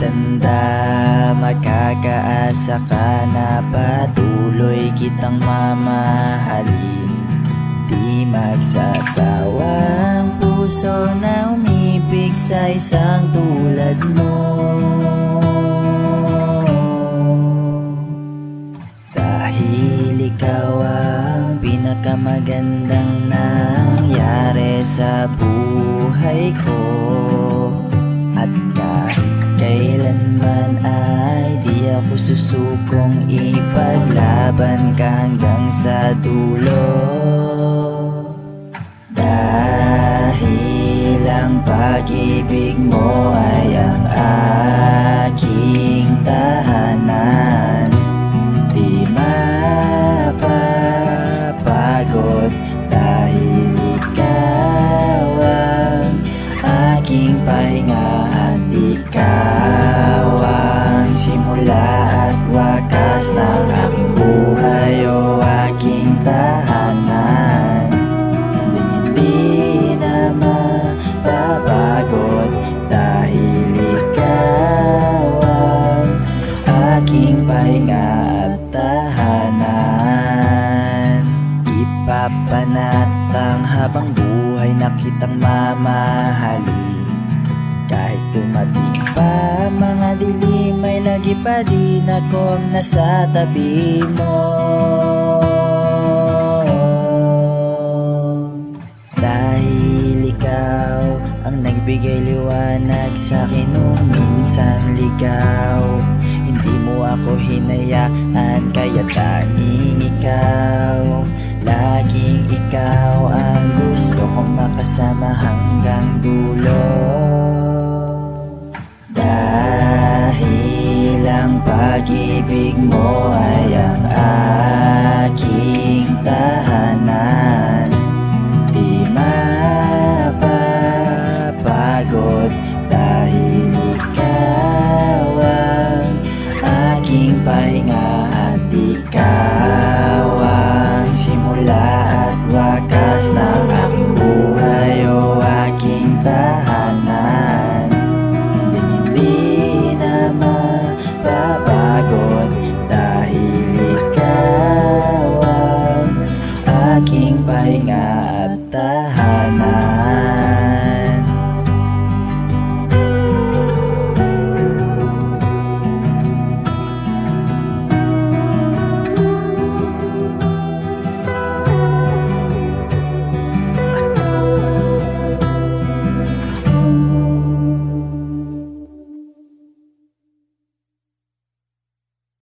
magtanda, makakaasa ka na patuloy kitang mamahalin. Di magsasawa ang puso na umibig sa isang tulad mo. Dahil ikaw ang pinakamagandang nangyari sa buhay ko. At kahit kailanman ay di ako susukong ipaglaban ka hanggang sa dulo. Dahil ang pag-ibig mo ay ang aking tahanan. Di mapapagod dahil ikaw ang aking pahingahan. Ikaw ang simula at wakas ng aking buhay o aking tahanan. Hindi na mapapagod dahil ikaw ang aking pahinga at tahanan. Ipapanatang habang buhay na kitang mamahalin. Kahit dumating pa mga dilim, ay lagi pa din akong nasa tabi mo. Dahil ikaw ang nagbigay liwanag sa'kin nung minsan ligaw. Hindi mo ako hinayaan kaya tanging ikaw. Laging ikaw ang gusto kong makasama hanggang dulo. Dahil ang pag-ibig mo ay